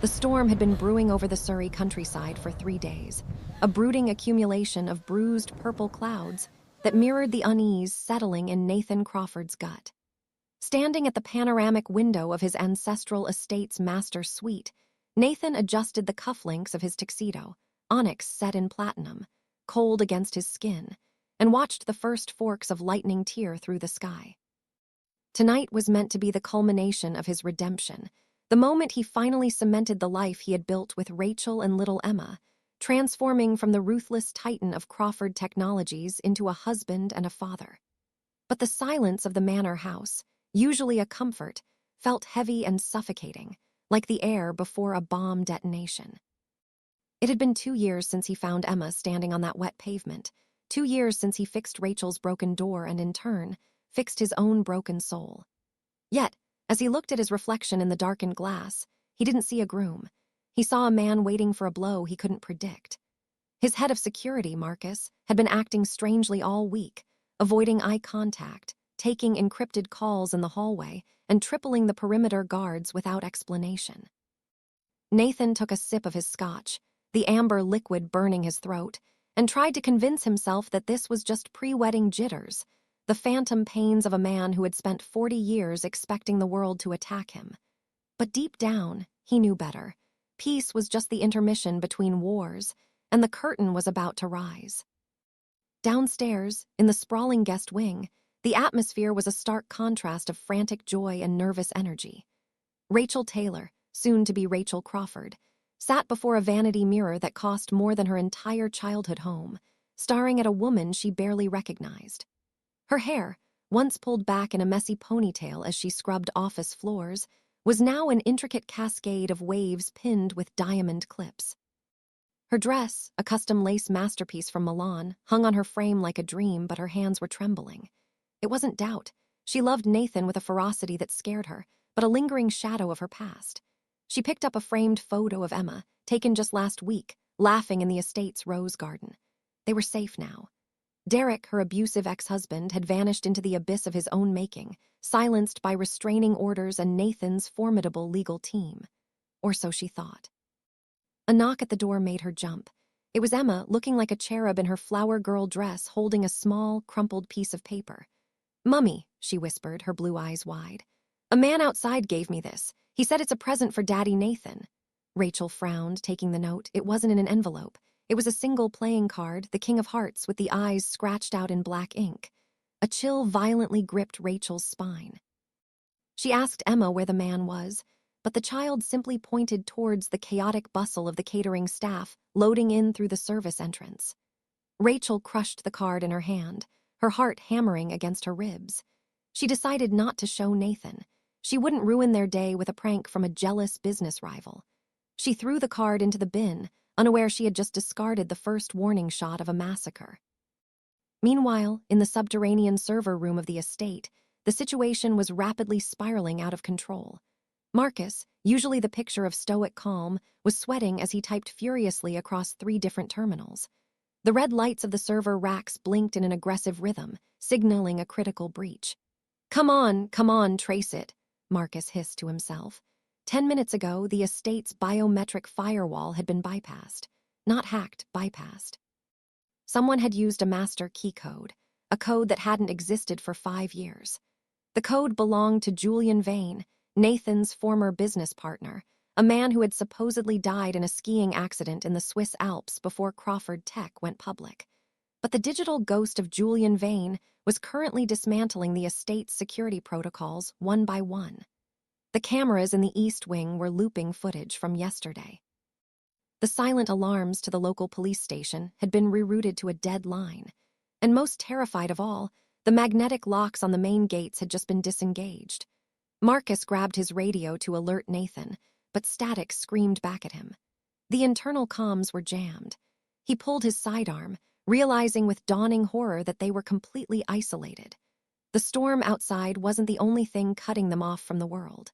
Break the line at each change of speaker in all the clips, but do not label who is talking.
The storm had been brewing over the Surrey countryside for 3 days, a brooding accumulation of bruised purple clouds that mirrored the unease settling in Nathan Crawford's gut. Standing at the panoramic window of his ancestral estate's master suite, Nathan adjusted the cufflinks of his tuxedo, onyx set in platinum, cold against his skin, and watched the first forks of lightning tear through the sky. Tonight was meant to be the culmination of his redemption, the moment he finally cemented the life he had built with Rachel and little Emma, transforming from the ruthless titan of Crawford Technologies into a husband and a father. But the silence of the manor house, usually a comfort, felt heavy and suffocating, like the air before a bomb detonation. It had been 2 years since he found Emma standing on that wet pavement, 2 years since he fixed Rachel's broken door and, in turn, fixed his own broken soul. Yet, as he looked at his reflection in the darkened glass, he didn't see a groom. He saw a man waiting for a blow he couldn't predict. His head of security, Marcus, had been acting strangely all week, avoiding eye contact, taking encrypted calls in the hallway, and tripling the perimeter guards without explanation. Nathan took a sip of his scotch, the amber liquid burning his throat, and tried to convince himself that this was just pre-wedding jitters, the phantom pains of a man who had spent 40 years expecting the world to attack him. But deep down, he knew better. Peace was just the intermission between wars, and the curtain was about to rise. Downstairs, in the sprawling guest wing, the atmosphere was a stark contrast of frantic joy and nervous energy. Rachel Taylor, soon to be Rachel Crawford, sat before a vanity mirror that cost more than her entire childhood home, staring at a woman she barely recognized. Her hair, once pulled back in a messy ponytail as she scrubbed office floors, was now an intricate cascade of waves pinned with diamond clips. Her dress, a custom lace masterpiece from Milan, hung on her frame like a dream, but her hands were trembling. It wasn't doubt. She loved Nathan with a ferocity that scared her, but a lingering shadow of her past. She picked up a framed photo of Emma, taken just last week, laughing in the estate's rose garden. They were safe now. Derek, her abusive ex-husband, had vanished into the abyss of his own making, silenced by restraining orders and Nathan's formidable legal team. Or so she thought. A knock at the door made her jump. It was Emma, looking like a cherub in her flower girl dress, holding a small, crumpled piece of paper. "Mummy," she whispered, her blue eyes wide. "A man outside gave me this. He said it's a present for Daddy Nathan." Rachel frowned, taking the note. It wasn't in an envelope. It was a single playing card, the King of Hearts, with the eyes scratched out in black ink. A chill violently gripped Rachel's spine. She asked Emma where the man was, but the child simply pointed towards the chaotic bustle of the catering staff loading in through the service entrance. Rachel crushed the card in her hand, her heart hammering against her ribs. She decided not to show Nathan. She wouldn't ruin their day with a prank from a jealous business rival. She threw the card into the bin, unaware she had just discarded the first warning shot of a massacre. Meanwhile, in the subterranean server room of the estate, the situation was rapidly spiraling out of control. Marcus, usually the picture of stoic calm, was sweating as he typed furiously across 3 different terminals. The red lights of the server racks blinked in an aggressive rhythm, signaling a critical breach. Come on, trace it," Marcus hissed to himself. 10 minutes ago, the estate's biometric firewall had been bypassed. Not hacked, bypassed. Someone had used a master key code, a code that hadn't existed for 5 years. The code belonged to Julian Vane, Nathan's former business partner, a man who had supposedly died in a skiing accident in the Swiss Alps before Crawford Tech went public. But the digital ghost of Julian Vane was currently dismantling the estate's security protocols one by one. The cameras in the East Wing were looping footage from yesterday. The silent alarms to the local police station had been rerouted to a dead line. And most terrified of all, the magnetic locks on the main gates had just been disengaged. Marcus grabbed his radio to alert Nathan, but static screamed back at him. The internal comms were jammed. He pulled his sidearm, realizing with dawning horror that they were completely isolated. The storm outside wasn't the only thing cutting them off from the world.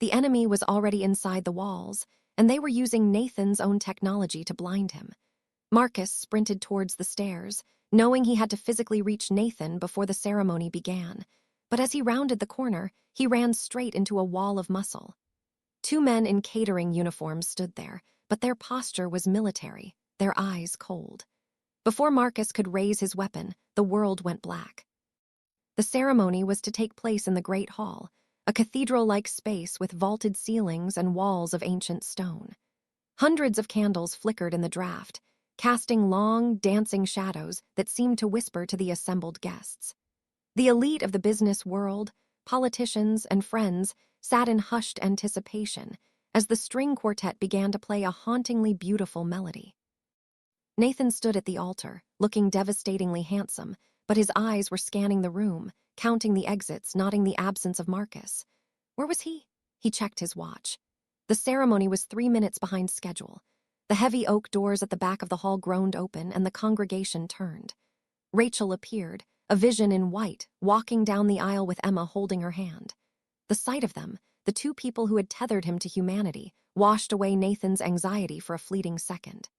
The enemy was already inside the walls, and they were using Nathan's own technology to blind him. Marcus sprinted towards the stairs, knowing he had to physically reach Nathan before the ceremony began. But as he rounded the corner, he ran straight into a wall of muscle. Two men in catering uniforms stood there, but their posture was military, their eyes cold. Before Marcus could raise his weapon, the world went black. The ceremony was to take place in the Great Hall, a cathedral-like space with vaulted ceilings and walls of ancient stone. Hundreds of candles flickered in the draught, casting long, dancing shadows that seemed to whisper to the assembled guests. The elite of the business world, politicians and friends, sat in hushed anticipation as the string quartet began to play a hauntingly beautiful melody. Nathan stood at the altar, looking devastatingly handsome, but his eyes were scanning the room, counting the exits, noting the absence of Marcus. Where was he? He checked his watch. The ceremony was 3 minutes behind schedule. The heavy oak doors at the back of the hall groaned open, and the congregation turned. Rachel appeared, a vision in white, walking down the aisle with Emma holding her hand. The sight of them, the two people who had tethered him to humanity, washed away Nathan's anxiety for a fleeting second.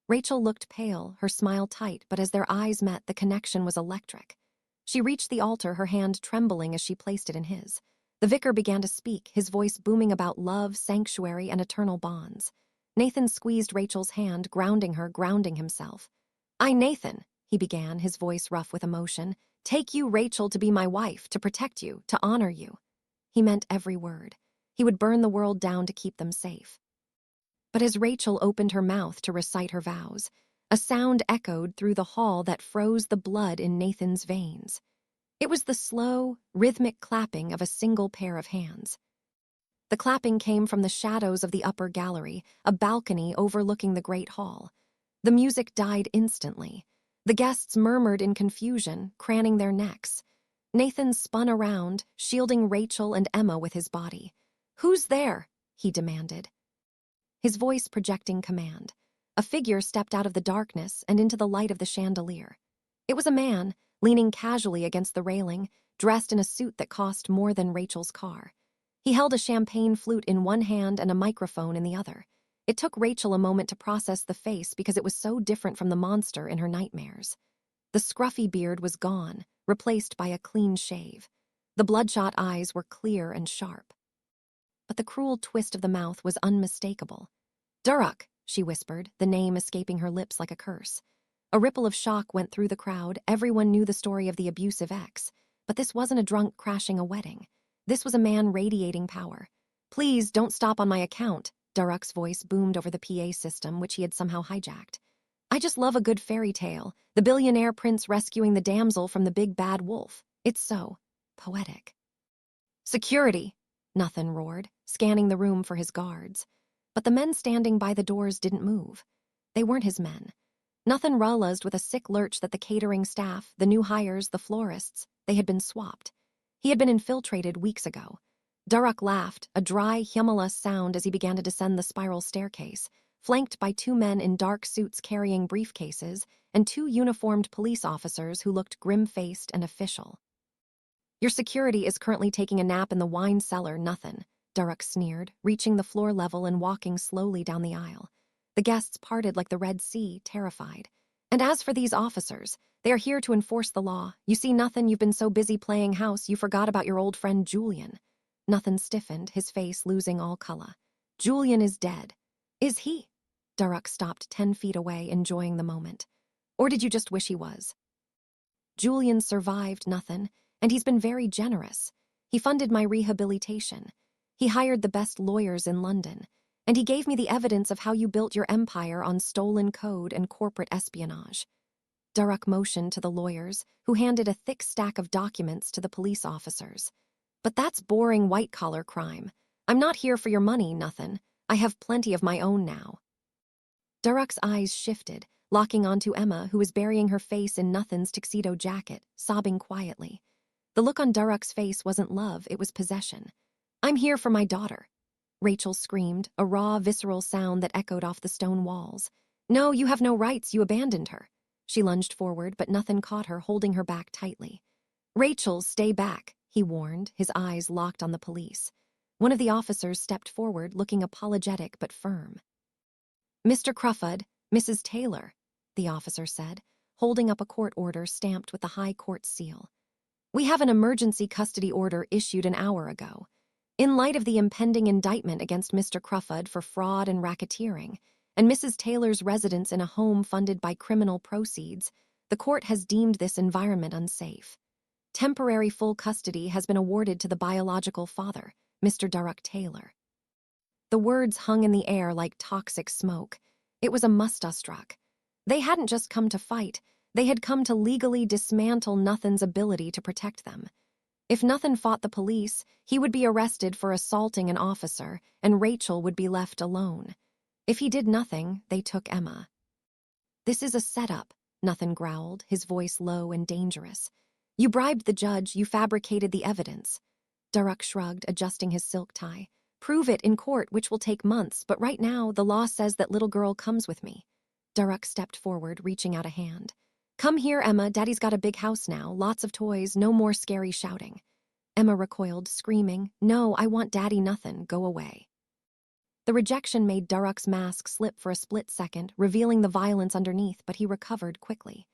Rachel looked pale, her smile tight, but as their eyes met, the connection was electric. She reached the altar, her hand trembling as she placed it in his. The vicar began to speak, his voice booming about love, sanctuary, and eternal bonds. Nathan squeezed Rachel's hand, grounding her, grounding himself. "I, Nathan," he began, his voice rough with emotion, "take you, Rachel, to be my wife, to protect you, to honor you." He meant every word. He would burn the world down to keep them safe. But as Rachel opened her mouth to recite her vows, a sound echoed through the hall that froze the blood in Nathan's veins. It was the slow, rhythmic clapping of a single pair of hands. The clapping came from the shadows of the upper gallery, a balcony overlooking the great hall. The music died instantly. The guests murmured in confusion, craning their necks. Nathan spun around, shielding Rachel and Emma with his body. "Who's there?" he demanded, his voice projecting command. A figure stepped out of the darkness and into the light of the chandelier. It was a man, leaning casually against the railing, dressed in a suit that cost more than Rachel's car. He held a champagne flute in one hand and a microphone in the other. It took Rachel a moment to process the face because it was so different from the monster in her nightmares. The scruffy beard was gone, replaced by a clean shave. The bloodshot eyes were clear and sharp. But the cruel twist of the mouth was unmistakable. "Durrock," she whispered, the name escaping her lips like a curse. A ripple of shock went through the crowd. Everyone knew the story of the abusive ex, but this wasn't a drunk crashing a wedding. This was a man radiating power. "Please don't stop on my account," Durrock's voice boomed over the PA system, which he had somehow hijacked. "I just love a good fairy tale, the billionaire prince rescuing the damsel from the big bad wolf. It's so poetic." "Security!" Nathan roared, scanning the room for his guards. But the men standing by the doors didn't move. They weren't his men. Nathan realized with a sick lurch that the catering staff, the new hires, the florists, they had been swapped. He had been infiltrated weeks ago. Durrock laughed, a dry, humorless sound as he began to descend the spiral staircase, flanked by two men in dark suits carrying briefcases and two uniformed police officers who looked grim-faced and official. "Your security is currently taking a nap in the wine cellar, Nathan," Durrock sneered, reaching the floor level and walking slowly down the aisle. The guests parted like the Red Sea, terrified. "And as for these officers, they are here to enforce the law. You see, Nathan, you've been so busy playing house, you forgot about your old friend Julian." Nathan stiffened, his face losing all color. "Julian is dead." "Is he?" Durrock stopped 10 feet away, enjoying the moment. "Or did you just wish he was?" "Julian survived, Nathan, and he's been very generous. He funded my rehabilitation. He hired the best lawyers in London, and he gave me the evidence of how you built your empire on stolen code and corporate espionage." Durrock motioned to the lawyers, who handed a thick stack of documents to the police officers. "But that's boring white-collar crime. I'm not here for your money, Nathan. I have plenty of my own now." Durrock's eyes shifted, locking onto Emma, who was burying her face in Nathan's tuxedo jacket, sobbing quietly. The look on Durrock's face wasn't love, it was possession. "I'm here for my daughter," Rachel screamed, a raw, visceral sound that echoed off the stone walls. "No, you have no rights, you abandoned her." She lunged forward, but Nathan caught her, holding her back tightly. "Rachel, stay back," he warned, his eyes locked on the police. One of the officers stepped forward, looking apologetic but firm. "Mr. Crawford, Mrs. Taylor," the officer said, holding up a court order stamped with the High Court seal. "We have an emergency custody order issued an hour ago. In light of the impending indictment against Mr. Crawford for fraud and racketeering, and Mrs. Taylor's residence in a home funded by criminal proceeds, the court has deemed this environment unsafe. Temporary full custody has been awarded to the biological father, Mr. Durrock Taylor. The words hung in the air like toxic smoke. It was a must-struck. They hadn't just come to fight, they had come to legally dismantle Nothin's ability to protect them. If Nothin fought the police, he would be arrested for assaulting an officer, and Rachel would be left alone. If he did nothing, they took Emma. "This is a setup," Nothin growled, his voice low and dangerous. "You bribed the judge, you fabricated the evidence." Durrock shrugged, adjusting his silk tie. "Prove it in court, which will take months, but right now the law says that little girl comes with me." Durrock stepped forward, reaching out a hand. "Come here, Emma, Daddy's got a big house now, lots of toys, no more scary shouting." Emma recoiled, screaming, "No, I want Daddy Nothin, go away." The rejection made Durrock's mask slip for a split second, revealing the violence underneath, but he recovered quickly.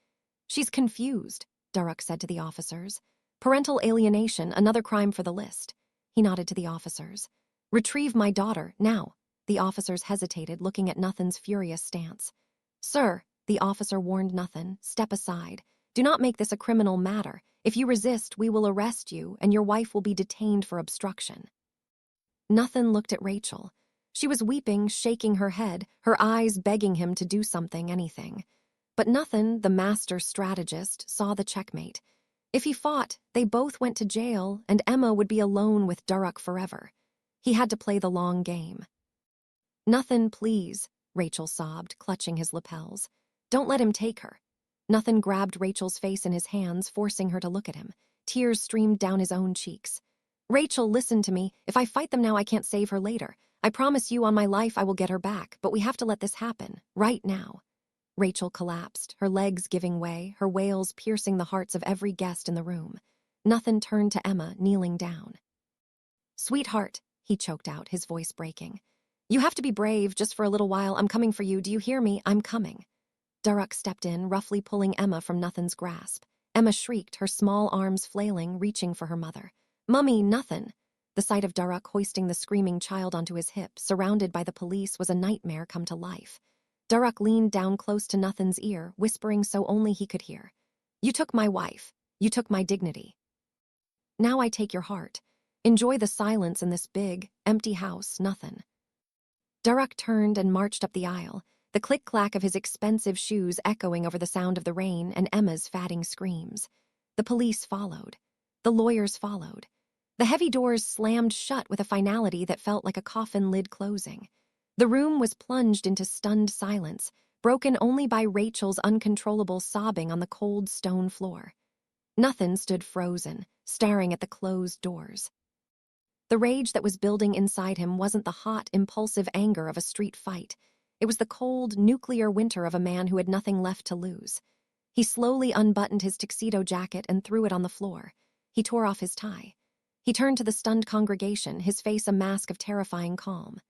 "She's confused," Durrock said to the officers. "Parental alienation, another crime for the list." He nodded to the officers. "Retrieve my daughter, now." The officers hesitated, looking at Nothin's furious stance. "Sir," the officer warned Nothin, "step aside. Do not make this a criminal matter. If you resist, we will arrest you, and your wife will be detained for obstruction." Nothin looked at Rachel. She was weeping, shaking her head, her eyes begging him to do something, anything. But Nothin, the master strategist, saw the checkmate. If he fought, they both went to jail, and Emma would be alone with Durrock forever. He had to play the long game. "Nothin, please," Rachel sobbed, clutching his lapels. "Don't let him take her." Nothin grabbed Rachel's face in his hands, forcing her to look at him. Tears streamed down his own cheeks. "Rachel, listen to me. If I fight them now, I can't save her later. I promise you on my life I will get her back, but we have to let this happen, right now." Rachel collapsed, her legs giving way, her wails piercing the hearts of every guest in the room. Nothin turned to Emma, kneeling down. "Sweetheart," he choked out, his voice breaking. "You have to be brave, just for a little while. I'm coming for you. Do you hear me? I'm coming." Durrock stepped in, roughly pulling Emma from Nothin's grasp. Emma shrieked, her small arms flailing, reaching for her mother. "Mummy, Nothin!" The sight of Durrock hoisting the screaming child onto his hip, surrounded by the police, was a nightmare come to life. Durrock leaned down close to Nothin's ear, whispering so only he could hear. "You took my wife. You took my dignity. Now I take your heart. Enjoy the silence in this big, empty house, Nothin." Durrock turned and marched up the aisle, the click-clack of his expensive shoes echoing over the sound of the rain and Emma's fatting screams. The police followed. The lawyers followed. The heavy doors slammed shut with a finality that felt like a coffin lid closing. The room was plunged into stunned silence, broken only by Rachel's uncontrollable sobbing on the cold stone floor. Nothin stood frozen, staring at the closed doors. The rage that was building inside him wasn't the hot, impulsive anger of a street fight. It was the cold, nuclear winter of a man who had nothing left to lose. He slowly unbuttoned his tuxedo jacket and threw it on the floor. He tore off his tie. He turned to the stunned congregation, his face a mask of terrifying calm.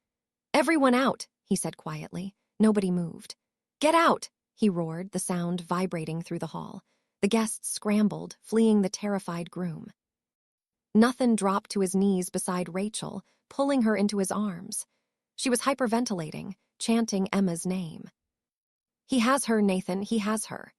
"Everyone out," he said quietly. Nobody moved. "Get out," he roared, the sound vibrating through the hall. The guests scrambled, fleeing the terrified groom. Nothin dropped to his knees beside Rachel, pulling her into his arms. She was hyperventilating, chanting Emma's name. "He has her, Nathan, he has her."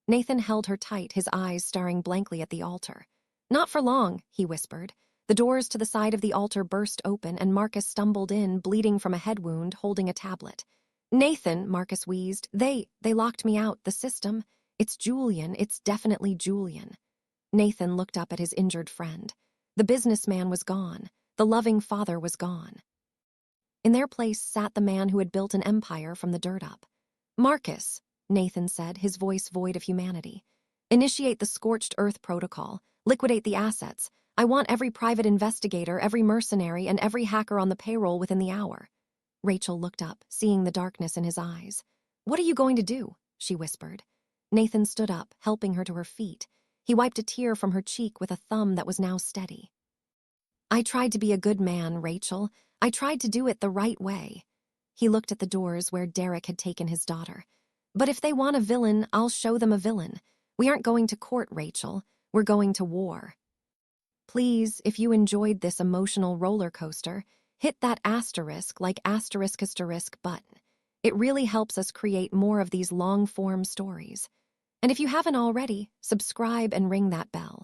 Nathan held her tight, his eyes staring blankly at the altar. "Not for long," he whispered. The doors to the side of the altar burst open, and Marcus stumbled in, bleeding from a head wound, holding a tablet. "Nathan," Marcus wheezed, They locked me out, the system. It's Julian, it's definitely Julian." Nathan looked up at his injured friend. The businessman was gone. The loving father was gone. In their place sat the man who had built an empire from the dirt up. "Marcus," Nathan said, his voice void of humanity. "Initiate the scorched earth protocol. Liquidate the assets. I want every private investigator, every mercenary, and every hacker on the payroll within the hour." Rachel looked up, seeing the darkness in his eyes. "What are you going to do?" she whispered. Nathan stood up, helping her to her feet. He wiped a tear from her cheek with a thumb that was now steady. "I tried to be a good man, Rachel. I tried to do it the right way." He looked at the doors where Derek had taken his daughter. "But if they want a villain, I'll show them a villain. We aren't going to court, Rachel. We're going to war." Please, if you enjoyed this emotional roller coaster, hit that asterisk like asterisk button. It really helps us create more of these long-form stories. And if you haven't already, subscribe and ring that bell.